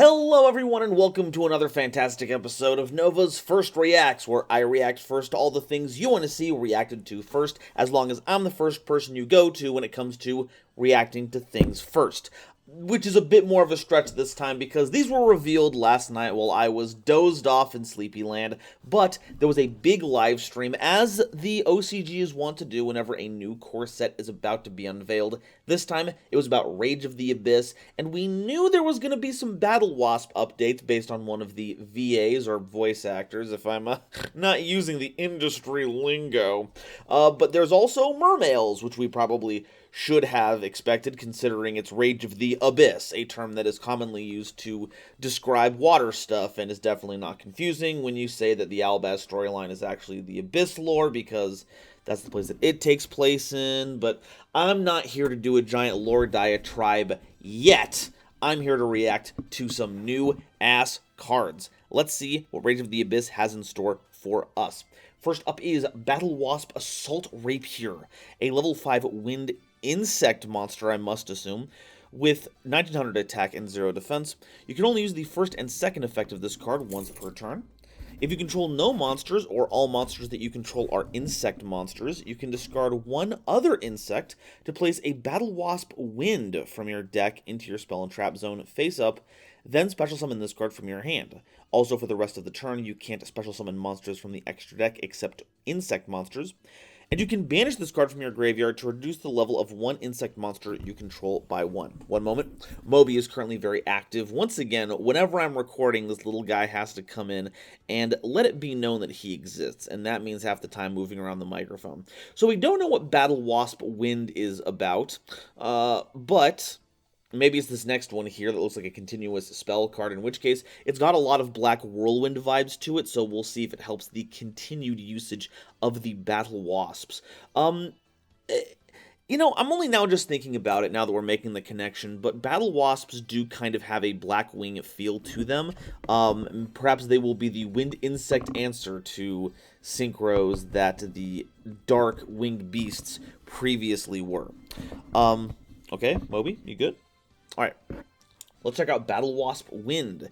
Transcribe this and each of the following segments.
Hello everyone and welcome to another fantastic episode of Nova's First Reacts, where I react first to all the things you want to see reacted to first, as long as I'm the first person you go to when it comes to reacting to things first. Which is a bit more of a stretch this time because these were revealed last night while I was dozed off in Sleepyland, but there was a big live stream, as the OCGs want to do whenever a new core set is about to be unveiled. This time, it was about Rage of the Abyss, and we knew there was going to be some Battlewasp updates based on one of the VAs, or voice actors, if I'm not using the industry lingo. But there's also Mermails, which we probably should have expected considering it's Rage of the Abyss, a term that is commonly used to describe water stuff and is definitely not confusing when you say that the Albaz storyline is actually the Abyss lore, because that's the place that it takes place in. But I'm not here to do a giant lore diatribe yet. I'm here to react to some new ass cards. Let's see what Rage of the Abyss has in store for us. First up is Battlewasp Assault Rapier, a level 5 wind insect monster, I must assume, with 1900 attack and 0 defense. You can only use the first and second effect of this card once per turn. If you control no monsters, or all monsters that you control are insect monsters, you can discard one other insect to place a Battlewasp Wind from your deck into your spell and trap zone face up, then special summon this card from your hand. Also, for the rest of the turn, you can't special summon monsters from the extra deck except insect monsters. And you can banish this card from your graveyard to reduce the level of one insect monster you control by 1. One moment. Moby is currently very active. Once again, whenever I'm recording, this little guy has to come in and let it be known that he exists, and that means half the time moving around the microphone. So we don't know what Battlewasp Wind is about, but maybe it's this next one here that looks like a continuous spell card, in which case it's got a lot of Black Whirlwind vibes to it, so we'll see if it helps the continued usage of the Battlewasps. You know, I'm only now just thinking about it now that we're making the connection, but Battlewasps do kind of have a Blackwing feel to them. Perhaps they will be the wind insect answer to synchros that the dark winged beasts previously were. Okay, Moby, you good? Alright, let's check out Battlewasp Wind.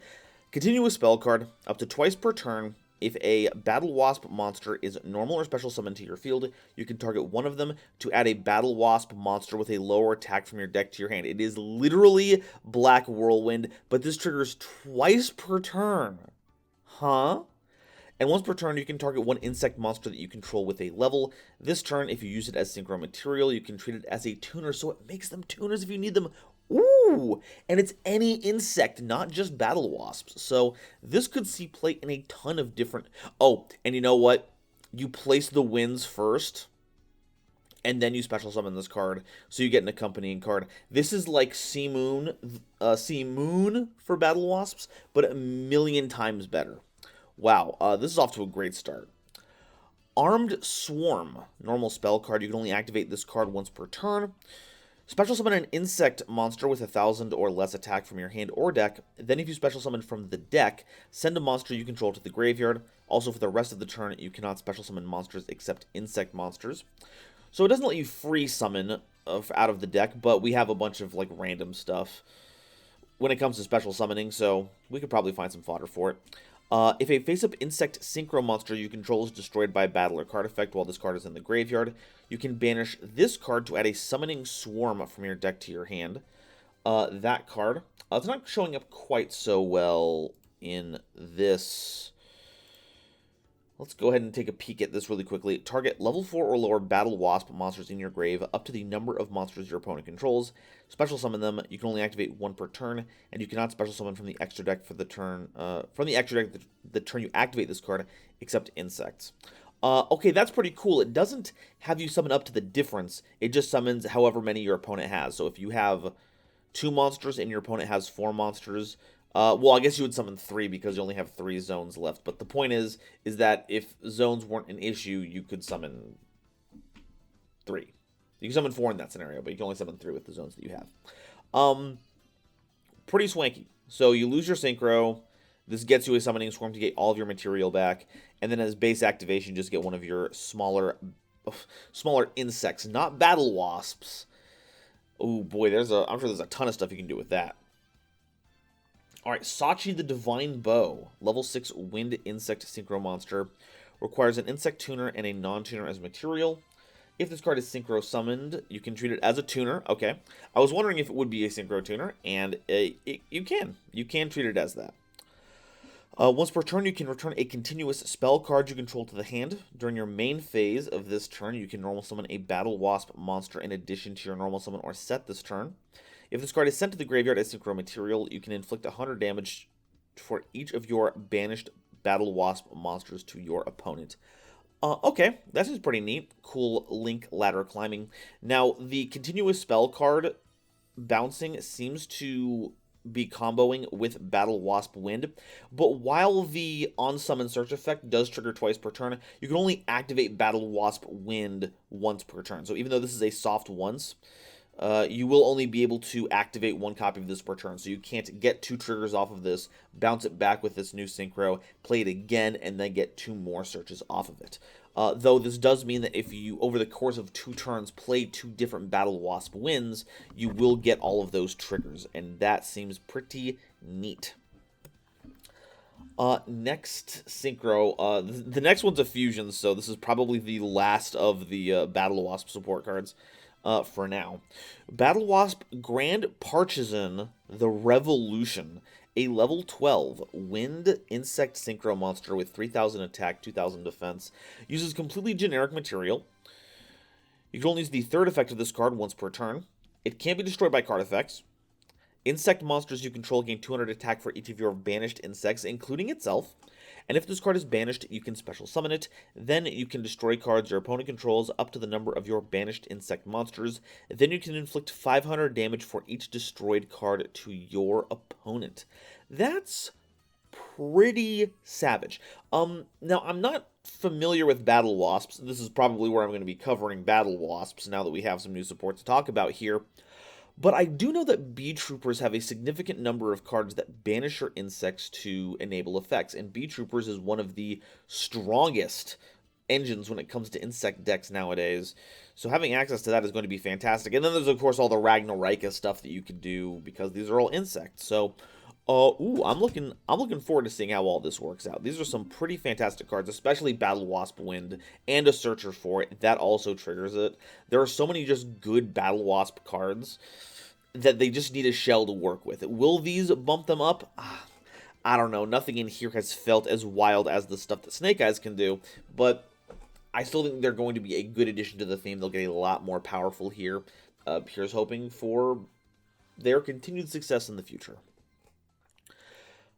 Continuous spell card, up to twice per turn. If a Battlewasp monster is normal or special summoned to your field, you can target one of them to add a Battlewasp monster with a lower attack from your deck to your hand. It is literally Black Whirlwind, but this triggers twice per turn. Huh? And once per turn, you can target one insect monster that you control with a level. This turn, if you use it as synchro material, you can treat it as a tuner, so it makes them tuners if you need them. Ooh! And it's any insect, not just Battlewasps. So this could see play in a ton of different... Oh, and you know what? You place the winds first, and then you special summon this card, so you get an accompanying card. This is like Sea Moon for Battlewasps, but a million times better. Wow, this is off to a great start. Armed Swarm, normal spell card. You can only activate this card once per turn. Special summon an insect monster with 1,000 or less attack from your hand or deck. Then if you special summon from the deck, send a monster you control to the graveyard. Also, for the rest of the turn, you cannot special summon monsters except insect monsters. So it doesn't let you free summon out of the deck, but we have a bunch of like random stuff when it comes to special summoning, so we could probably find some fodder for it. If a face-up insect synchro monster you control is destroyed by a battle or card effect while this card is in the graveyard, you can banish this card to add a summoning swarm from your deck to your hand. That card, it's not showing up quite so well in this. Let's go ahead and take a peek at this really quickly. Target level 4 or lower Battlewasp monsters in your grave up to the number of monsters your opponent controls. Special summon them. You can only activate one per turn, and you cannot special summon from the extra deck for the turn. The turn you activate this card, except insects. Okay, that's pretty cool. It doesn't have you summon up to the difference. It just summons however many your opponent has. So if you have 2 monsters and your opponent has 4 monsters, well, I guess you would summon 3 because you only have 3 zones left. But the point is that if zones weren't an issue, you could summon 3. You can summon 4 in that scenario, but you can only summon 3 with the zones that you have. Pretty swanky. So you lose your synchro. This gets you a summoning swarm to get all of your material back. And then as base activation, just get one of your smaller insects, not Battlewasps. Oh boy, I'm sure there's a ton of stuff you can do with that. All right, Sachi the Divine Bow, level 6 Wind Insect Synchro Monster, requires an Insect Tuner and a non-tuner as material. If this card is Synchro summoned, you can treat it as a tuner. Okay, I was wondering if it would be a Synchro tuner, and you can. You can treat it as that. Once per turn, you can return a continuous spell card you control to the hand. During your main phase of this turn, you can normal summon a Battlewasp monster in addition to your normal summon or set this turn. If this card is sent to the graveyard as synchro material, you can inflict 100 damage for each of your banished Battlewasp monsters to your opponent. Okay, that seems pretty neat. Cool link ladder climbing. Now, the continuous spell card bouncing seems to be comboing with Battlewasp Wind, but while the on-summon search effect does trigger twice per turn, you can only activate Battlewasp Wind once per turn. So even though this is a soft once, you will only be able to activate one copy of this per turn. So you can't get 2 triggers off of this, bounce it back with this new synchro, play it again, and then get 2 more searches off of it. Though this does mean that if you, over the course of 2 turns, play 2 different Battlewasp wins, you will get all of those triggers, and that seems pretty neat. Next synchro, the next one's a fusion, so this is probably the last of the Battlewasp support cards. For now. Battlewasp Grand Partisan the Revolution, a level 12 Wind Insect Synchro monster with 3000 attack, 2000 defense, uses completely generic material. You can only use the third effect of this card once per turn. It can't be destroyed by card effects. Insect monsters you control gain 200 attack for each of your banished insects, including itself. And if this card is banished, you can special summon it. Then you can destroy cards your opponent controls up to the number of your banished insect monsters. Then you can inflict 500 damage for each destroyed card to your opponent. That's pretty savage. Now, I'm not familiar with Battlewasps. This is probably where I'm going to be covering Battlewasps now that we have some new support to talk about here. But I do know that Bee Troopers have a significant number of cards that banish your insects to enable effects, and Bee Troopers is one of the strongest engines when it comes to insect decks nowadays. So having access to that is going to be fantastic. And then there's, of course, all the Ragnarika stuff that you can do, because these are all insects. So, I'm looking forward to seeing how all this works out. These are some pretty fantastic cards, especially Battlewasp Wind and a Searcher for it. That also triggers it. There are so many just good Battlewasp cards that they just need a shell to work with. Will these bump them up? I don't know. Nothing in here has felt as wild as the stuff that Snake Eyes can do, but I still think they're going to be a good addition to the theme. They'll get a lot more powerful here. Here's hoping for their continued success in the future.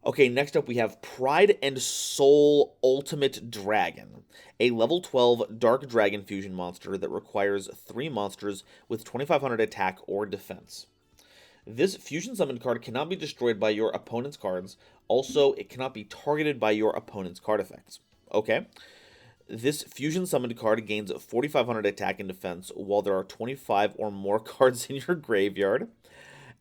Okay, next up we have Pride and Soul Ultimate Dragon, a level 12 Dark Dragon fusion monster that requires 3 monsters with 2500 attack or defense. This fusion summoned card cannot be destroyed by your opponent's cards. Also, it cannot be targeted by your opponent's card effects. Okay. This fusion summoned card gains 4500 attack and defense while there are 25 or more cards in your graveyard.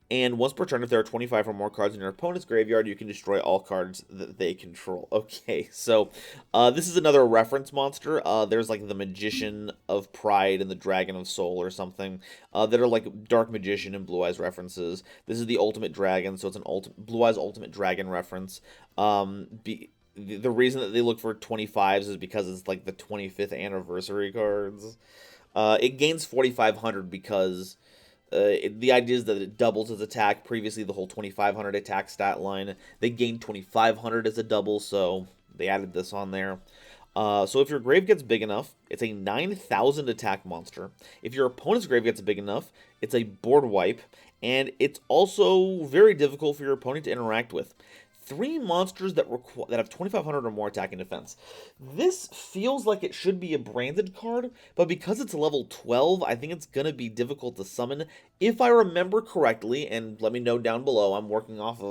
And once per turn, if there are 25 or more cards in your opponent's graveyard, you can destroy all cards that they control. Okay, so this is another reference monster. There's like the Magician of Pride and the Dragon of Soul or something that are like Dark Magician and Blue Eyes references. This is the Ultimate Dragon, so it's an Blue Eyes Ultimate Dragon reference. The reason that they look for 25s is because it's like the 25th anniversary cards. It gains 4,500 because... the idea is that it doubles its attack. Previously, the whole 2,500 attack stat line, they gained 2,500 as a double, so they added this on there. So if your grave gets big enough, it's a 9,000 attack monster. If your opponent's grave gets big enough, it's a board wipe, and it's also very difficult for your opponent to interact with. 3 monsters that have 2,500 or more attack and defense. This feels like it should be a branded card, but because it's level 12, I think it's going to be difficult to summon. If I remember correctly, and let me know down below, I'm working off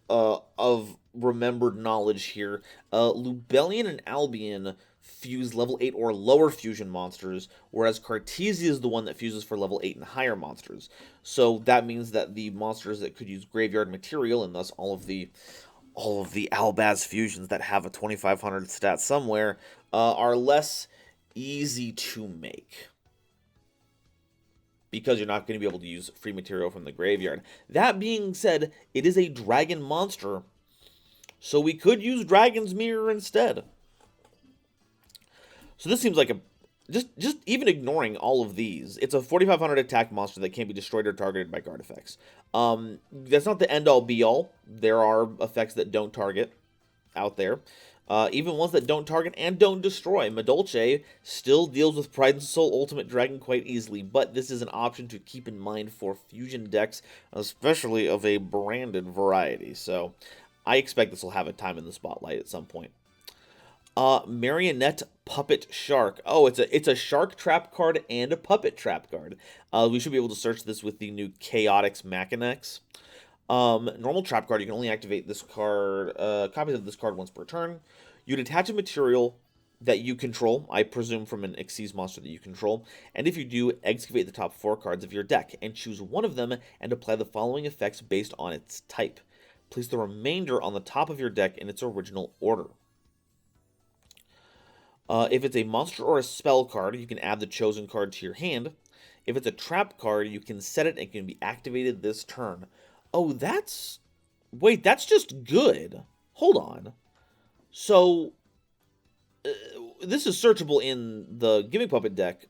of remembered knowledge here. Lubellion and Albion fuse level 8 or lower fusion monsters, whereas Cartesia is the one that fuses for level 8 and higher monsters. So that means that the monsters that could use graveyard material, and thus all of the Albaz fusions that have a 2,500 stat somewhere, are less easy to make. because you're not going to be able to use free material from the graveyard. That being said, it is a dragon monster, so we could use Dragon's Mirror instead. So this seems like a just even ignoring all of these, it's a 4,500 attack monster that can't be destroyed or targeted by card effects. That's not the end-all be-all. There are effects that don't target out there. Even ones that don't target and don't destroy. Madolche still deals with Pride and Soul Ultimate Dragon quite easily, but this is an option to keep in mind for fusion decks, especially of a branded variety. So I expect this will have a time in the spotlight at some point. Marionette Puppet Shark. Oh, it's a shark trap card and a puppet trap card. We should be able to search this with the new Chaotix Machinex. Normal trap card, you can only activate this card, copies of this card once per turn. You'd attach a material that you control, I presume from an Xyz monster that you control, and if you do, excavate the top 4 cards of your deck, and choose one of them and apply the following effects based on its type. Place the remainder on the top of your deck in its original order. If it's a monster or a spell card, you can add the chosen card to your hand. If it's a trap card, you can set it and it can be activated this turn. Oh, that's... Wait, that's just good. Hold on. So, this is searchable in the Gimmick Puppet deck.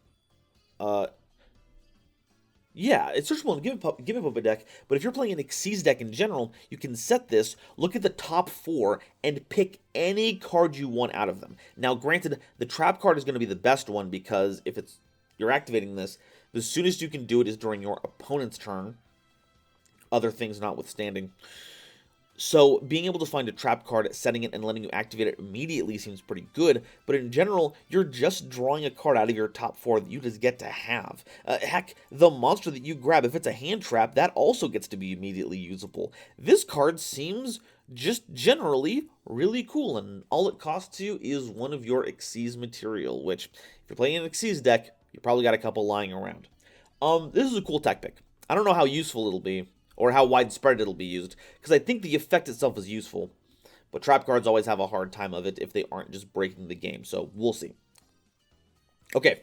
Yeah, it's searchable in Gimmick Puppet deck, but if you're playing an Xyz deck in general, you can set this, look at the top 4, and pick any card you want out of them. Now, granted, the trap card is going to be the best one, because if you're activating this, the soonest you can do it is during your opponent's turn, other things notwithstanding. So, being able to find a trap card, setting it, and letting you activate it immediately seems pretty good, but in general, you're just drawing a card out of your top 4 that you just get to have. Heck, the monster that you grab, if it's a hand trap, that also gets to be immediately usable. This card seems just generally really cool, and all it costs you is one of your Xyz material, which, if you're playing an Xyz deck, you probably got a couple lying around. This is a cool tech pick. I don't know how useful it'll be, or how widespread it'll be used, because I think the effect itself is useful, but trap cards always have a hard time of it if they aren't just breaking the game, so we'll see. Okay,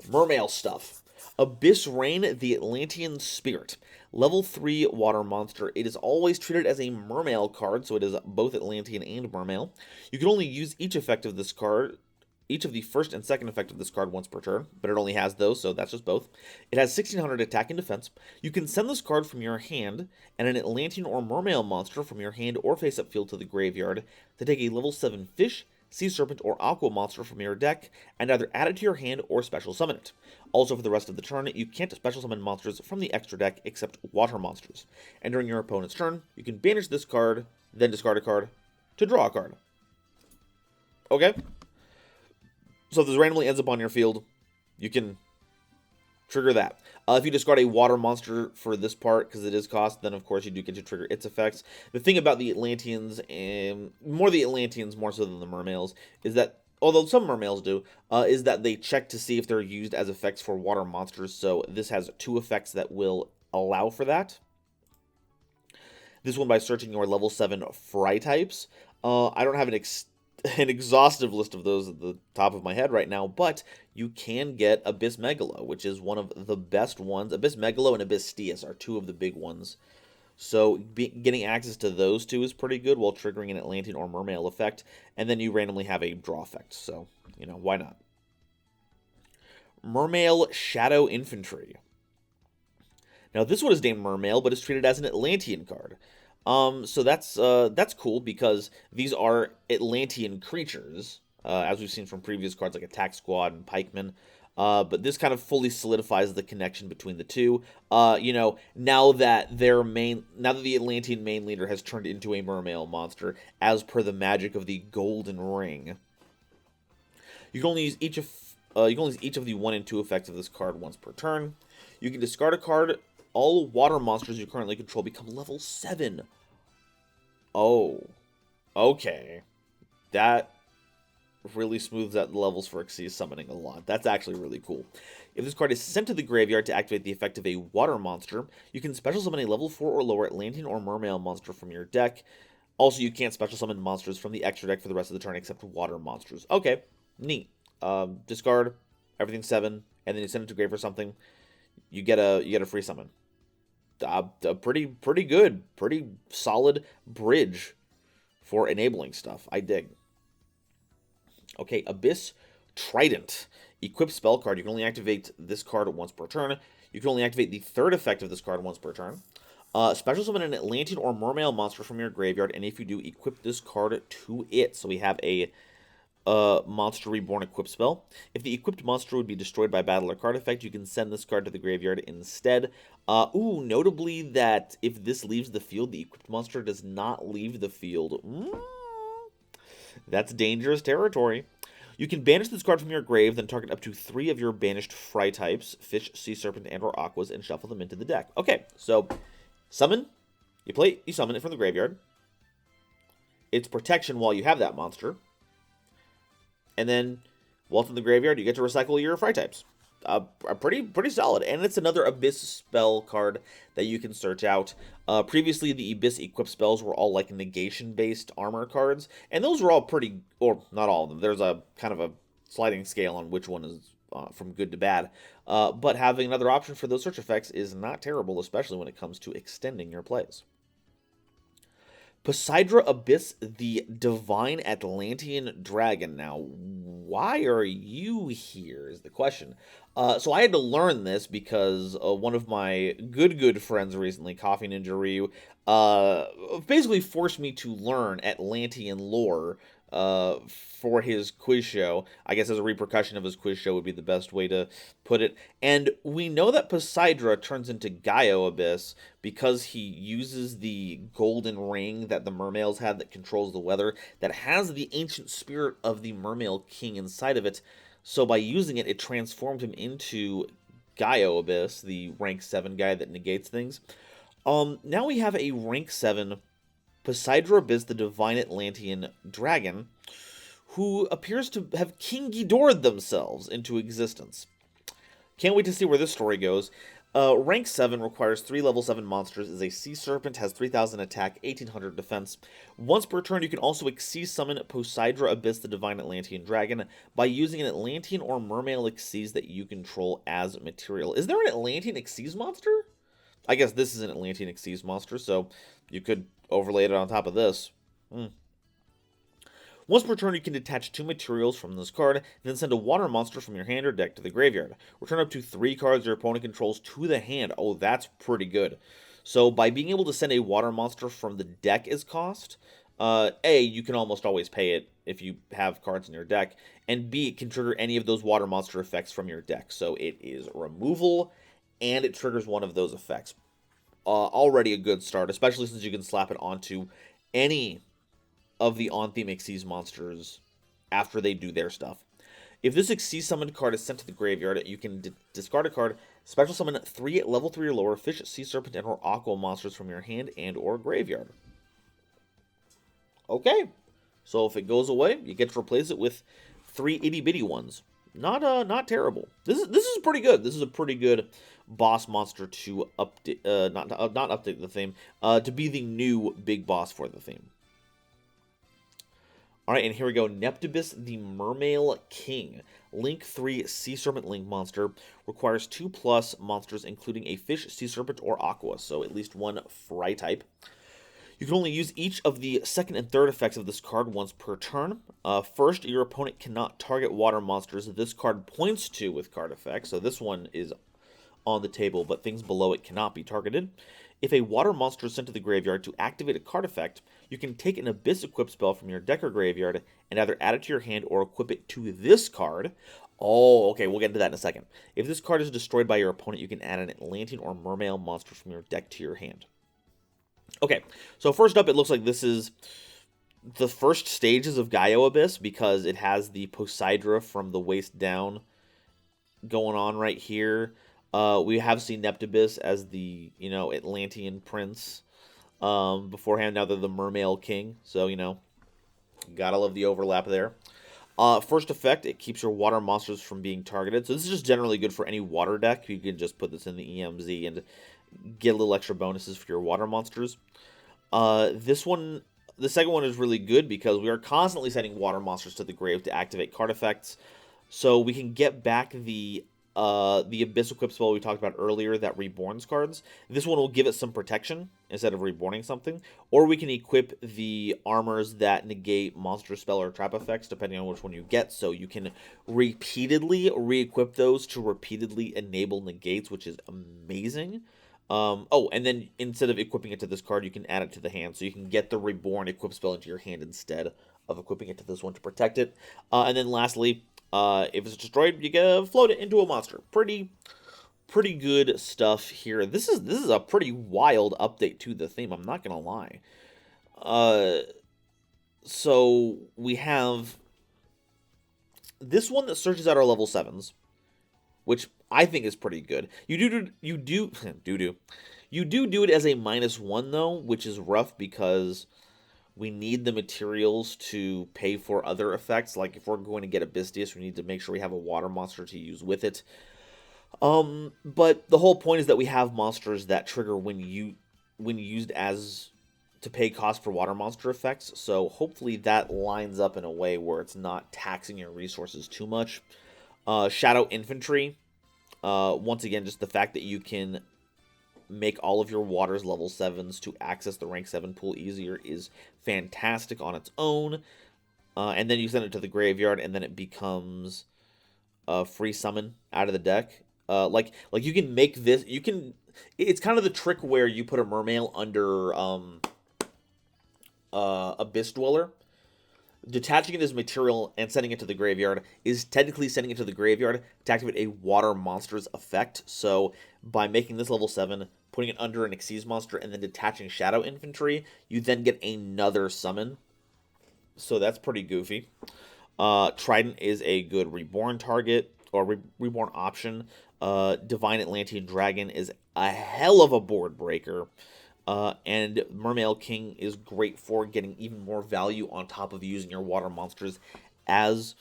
Mermail stuff. Abyss Rain, the Atlantian Spirit. Level 3 water monster. It is always treated as a Mermail card, so it is both Atlantean and Mermail. You can only use each effect of this card, each of the first and second effect of this card once per turn, but it only has those, so that's just both. It has 1,600 attack and defense. You can send this card from your hand and an Atlantean or Mermail monster from your hand or face-up field to the graveyard to take a level 7 fish, sea serpent, or aqua monster from your deck and either add it to your hand or special summon it. Also, for the rest of the turn, you can't special summon monsters from the extra deck except water monsters. And during your opponent's turn, you can banish this card, then discard a card to draw a card. Okay? So if this randomly ends up on your field, you can trigger that. If you discard a water monster for this part, because it is cost, then of course you do get to trigger its effects. The thing about the Atlanteans, and more the Atlanteans more so than the Mermails, is that, although some Mermails do, is that they check to see if they're used as effects for water monsters. So this has 2 effects that will allow for that. This one by searching your level 7 fry types. I don't have an exhaustive list of those at the top of my head right now, but you can get Abyss Megalo, which is one of the best ones. Abyss Megalo and Abyss Stias are 2 of the big ones. So getting access to those 2 is pretty good while triggering an Atlantean or Mermail effect, and then you randomly have a draw effect, so, you know, why not? Mermail Shadow Infantry. Now, this one is named Mermail, but it's treated as an Atlantean card. So that's cool because these are Atlantean creatures, as we've seen from previous cards like Attack Squad and Pikemen. But this kind of fully solidifies the connection between the 2. You know, now that the Atlantean main leader has turned into a Mermail monster, as per the magic of the Golden Ring. You can only use each of the 1 and 2 effects of this card once per turn. You can discard a card. All water monsters you currently control become level 7. Oh. Okay. That really smooths out the levels for Xyz summoning a lot. That's actually really cool. If this card is sent to the graveyard to activate the effect of a water monster, you can special summon a level 4 or lower Atlantean or Mermail monster from your deck. Also, you can't special summon monsters from the extra deck for the rest of the turn except water monsters. Okay. Neat. Discard. Everything's 7. And then you send it to grave for something. you get a free summon. A pretty good, pretty solid bridge for enabling stuff. I dig. Okay, Abyss Trident. Equip spell card. You can only activate this card once per turn. You can only activate the third effect of this card once per turn. Special summon an Atlantian or Mermail monster from your graveyard, and if you do, equip this card to it. So we have a Monster Reborn equip spell. If the equipped monster would be destroyed by battle or card effect, you can send this card to the graveyard instead. Notably that if this leaves the field, the equipped monster does not leave the field. That's dangerous territory. You can banish this card from your grave, then target up to 3 of your banished fry types, fish, sea serpent, and or aquas, and shuffle them into the deck. Okay, so summon, you summon it from the graveyard. It's protection while you have that monster. And then, while it's in the graveyard, you get to recycle your fry types. Pretty solid. And it's another Abyss spell card that you can search out. Previously, the Abyss equip spells were all like negation-based armor cards. And those were all pretty, or not all of them. There's a kind of a sliding scale on which one is from good to bad. But having another option for those search effects is not terrible, especially when it comes to extending your plays. Poseidra Abyss, the Divine Atlantian Dragon. Now, why are you here is the question. So I had to learn this because one of my good friends recently, Coffee Ninja Ryu, basically forced me to learn Atlantean lore for his quiz show. I guess as a repercussion of his quiz show would be the best way to put it. And we know that Poseidra turns into GoldenNovaYugioh Abyss because he uses the golden ring that the Mermails had that controls the weather, that has the ancient spirit of the Mermail King inside of it. So by using it, it transformed him into GoldenNovaYugioh Abyss, the rank 7 guy that negates things. Now we have a rank 7 Poseidra Abyss, the Divine Atlantean Dragon, who appears to have King Ghidora'd themselves into existence. Can't wait to see where this story goes. Rank 7 requires 3 level 7 monsters, is a Sea Serpent, has 3,000 attack, 1,800 defense. Once per turn, you can also Xyz summon Poseidra Abyss, the Divine Atlantean Dragon, by using an Atlantean or Mermail Xyz that you control as material. Is there an Atlantean Xyz monster? I guess this is an Atlantean Xyz monster, so you could overlay it on top of this. Once per turn, you can detach 2 materials from this card, and then send a water monster from your hand or deck to the graveyard. Return up to 3 cards your opponent controls to the hand. Oh, that's pretty good. So by being able to send a water monster from the deck as cost, A, you can almost always pay it if you have cards in your deck, and B, it can trigger any of those water monster effects from your deck. So it is removal, and it triggers one of those effects. Already a good start, especially since you can slap it onto any of the on-theme Xyz monsters after they do their stuff. If this Xyz summoned card is sent to the graveyard, you can discard a card, special summon 3 at level 3 or lower fish, sea serpent, and or aqua monsters from your hand and or graveyard. Okay, so if it goes away, you get to replace it with 3 itty-bitty ones. Not terrible. This is pretty good. This is a pretty good boss monster to update, not update the theme, to be the new big boss for the theme. Alright, and here we go. Neptibus, the Mermail King. Link 3 Sea Serpent Link monster. Requires 2+ monsters, including a fish, sea serpent, or aqua, so at least 1 fry type. You can only use each of the second and third effects of this card once per turn. First, your opponent cannot target water monsters this card points to with card effects, so this one is on the table, but things below it cannot be targeted. If a water monster is sent to the graveyard to activate a card effect, you can take an Abyss equip spell from your deck or graveyard and either add it to your hand or equip it to this card. Oh, okay, we'll get into that in a second. If this card is destroyed by your opponent, you can add an Atlantean or Mermail monster from your deck to your hand. Okay, so first up, it looks like this is the first stages of GoldenNovaYugioh Abyss because it has the Poseidra from the waist down going on right here. We have seen Neptibus as the, Atlantean prince beforehand. Now they're the Mermail King, so, gotta love the overlap there. First effect, it keeps your water monsters from being targeted. So this is just generally good for any water deck. You can just put this in the EMZ and get a little extra bonuses for your water monsters. The second one is really good because we are constantly sending water monsters to the grave to activate card effects. So we can get back the the Abyss Equip spell we talked about earlier that reborns cards. This one will give it some protection instead of reborning something. Or we can equip the armors that negate monster spell or trap effects, depending on which one you get. So you can repeatedly re-equip those to repeatedly enable negates, which is amazing. Oh, and then instead of equipping it to this card, you can add it to the hand. So you can get the reborn equip spell into your hand instead of equipping it to this one to protect it. And then lastly, if it's destroyed, you can float it into a monster. Pretty good stuff here. This is a pretty wild update to the theme, I'm not gonna lie. So we have this one that searches out our level 7s, which I think is pretty good. You do it as a -1 though, which is rough because we need the materials to pay for other effects. Like if we're going to get Abysdius, we need to make sure we have a water monster to use with it. But the whole point is that we have monsters that trigger when used as to pay cost for water monster effects. So hopefully that lines up in a way where it's not taxing your resources too much. Shadow Infantry. Once again, just the fact that you can make all of your waters level 7s to access the rank 7 pool easier is fantastic on its own. And then you send it to the graveyard, and then it becomes a free summon out of the deck. Like you can make this. It's kind of the trick where you put a Mermail under Abyss Dweller. Detaching it as material and sending it to the graveyard is technically sending it to the graveyard to activate a water monster's effect. So by making this level 7, putting it under an Xyz monster, and then detaching Shadow Infantry, you then get another summon. So that's pretty goofy. Trident is a good reborn target, or reborn option. Divine Atlantian Dragon is a hell of a board breaker. And Mermail King is great for getting even more value on top of using your water monsters as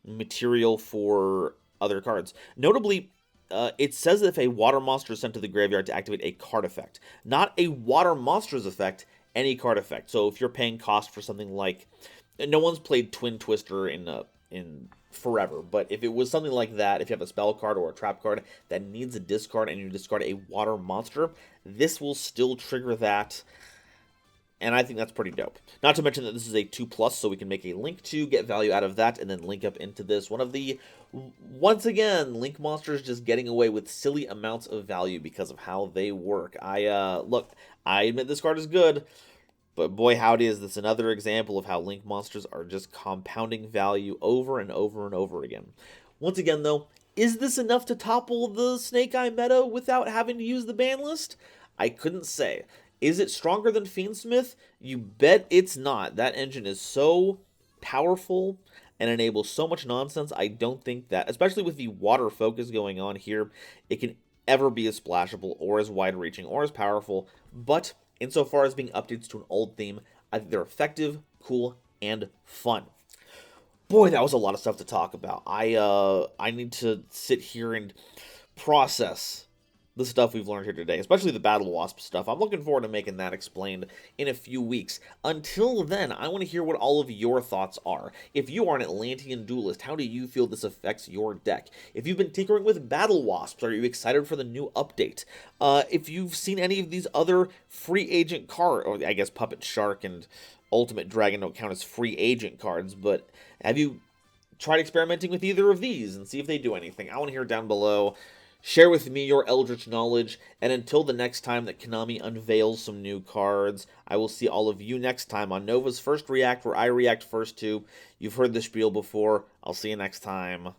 material for other cards. Notably, it says that if a water monster is sent to the graveyard to activate a card effect, not a water monster's effect, any card effect. So if you're paying cost for something like, no one's played Twin Twister in forever, but if it was something like that, if you have a spell card or a trap card that needs a discard and you discard a water monster, this will still trigger that, and I think that's pretty dope. Not to mention that this is a 2+, so we can make a link to get value out of that, and then link up into this. One of the, once again, link monsters just getting away with silly amounts of value because of how they work. Look, I admit this card is good, but boy howdy is this another example of how link monsters are just compounding value over and over and over again. Once again though, is this enough to topple the Snake Eye meta without having to use the ban list? I couldn't say. Is it stronger than Fiendsmith? You bet it's not. That engine is so powerful and enables so much nonsense. I don't think that, especially with the water focus going on here, it can ever be as splashable or as wide-reaching or as powerful. But insofar as being updates to an old theme, I think they're effective, cool, and fun. Boy, that was a lot of stuff to talk about. I need to sit here and process the stuff we've learned here today, especially the Battlewasp stuff. I'm looking forward to making that explained in a few weeks. Until then, I want to hear what all of your thoughts are. If you are an Atlantean duelist, how do you feel this affects your deck? If you've been tinkering with Battlewasps, are you excited for the new update? If you've seen any of these other free agent cards, or I guess Puppet Shark and Ultimate Dragon don't count as free agent cards, but have you tried experimenting with either of these and see if they do anything? I want to hear down below. Share with me your eldritch knowledge, and until the next time that Konami unveils some new cards, I will see all of you next time on Nova's First React, where I react first to. You've heard the spiel before. I'll see you next time.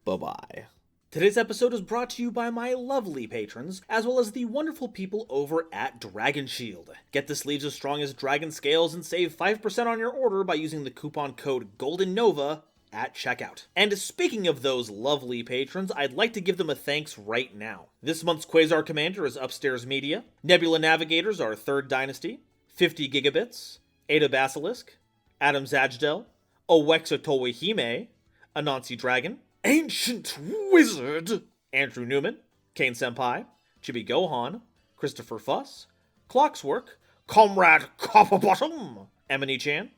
Bye-bye. Today's episode is brought to you by my lovely patrons, as well as the wonderful people over at Dragon Shield. Get the sleeves as strong as dragon scales and save 5% on your order by using the coupon code GoldenNova at checkout. And speaking of those lovely patrons, I'd like to give them a thanks right now. This month's Quasar Commander is Upstairs Media. Nebula Navigators are Third Dynasty, 50 Gigabits, Ada Basilisk, Adam Zajdel, Owexotowe Hime, Anansi Dragon, Ancient Wizard, Andrew Newman, Kane Senpai, Chibi Gohan, Christopher Fuss, Clockswork, Comrade Copperbottom, Emily Chan,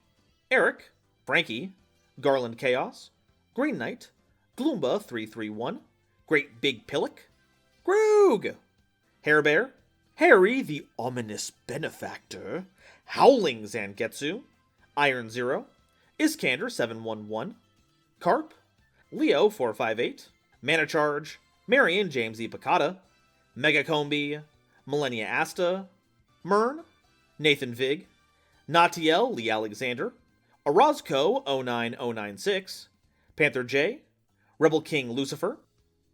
Eric, Frankie, Garland Chaos, Green Knight, Gloomba 331, Great Big Pillock, Groog, Harebear, Harry the Ominous Benefactor, Howling Zangetsu, Iron Zero, Iskander 711, Carp, Leo 458, Mana Charge, Marion James E. Picata, Megacombi, Millennia Asta, Mern, Nathan Vig, Natiel Lee Alexander, Orozco 09096, Panther J, Rebel King Lucifer,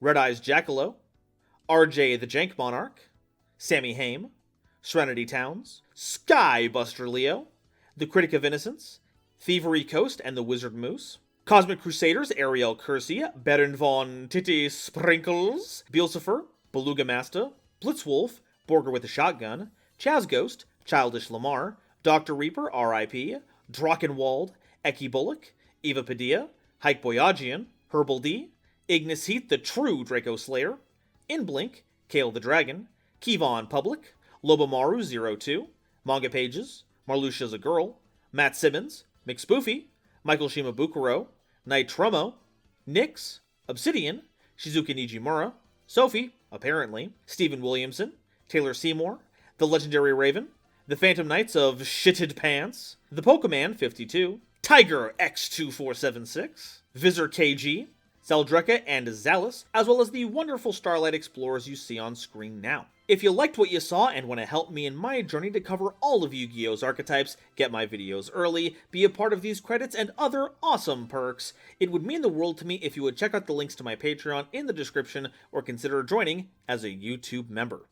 Red Eyes Jackalow, RJ the Jank Monarch, Sammy Haim, Serenity Towns, Skybuster Leo, The Critic of Innocence, Thievery Coast and the Wizard Moose, Cosmic Crusaders Ariel Kersey, Baron von Titty Sprinkles, Beelzephyr, Beluga Masta, Blitzwolf, Borger with a Shotgun, Chaz Ghost, Childish Lamar, Dr. Reaper R.I.P., Drachenwald, Eki Bullock, Eva Padilla, Hike Boyagian, Herbal D, Ignis Heat the True Draco Slayer, Inblink, Kale the Dragon, Kevon Public, Lobomaru 02, Manga Pages, Marluxia's a Girl, Matt Simmons, McSpoofy, Michael Shimabukuro, Night Tromo, Nyx, Obsidian, Shizuka Nijimura, Sophie, apparently, Stephen Williamson, Taylor Seymour, The Legendary Raven, The Phantom Knights of Shitted Pants, The Pokemon 52, Tiger X2476, Visor KG, Zeldreka and Zalus, as well as the wonderful Starlight Explorers you see on screen now. If you liked what you saw and want to help me in my journey to cover all of Yu-Gi-Oh's archetypes, get my videos early, be a part of these credits, and other awesome perks, it would mean the world to me if you would check out the links to my Patreon in the description or consider joining as a YouTube member.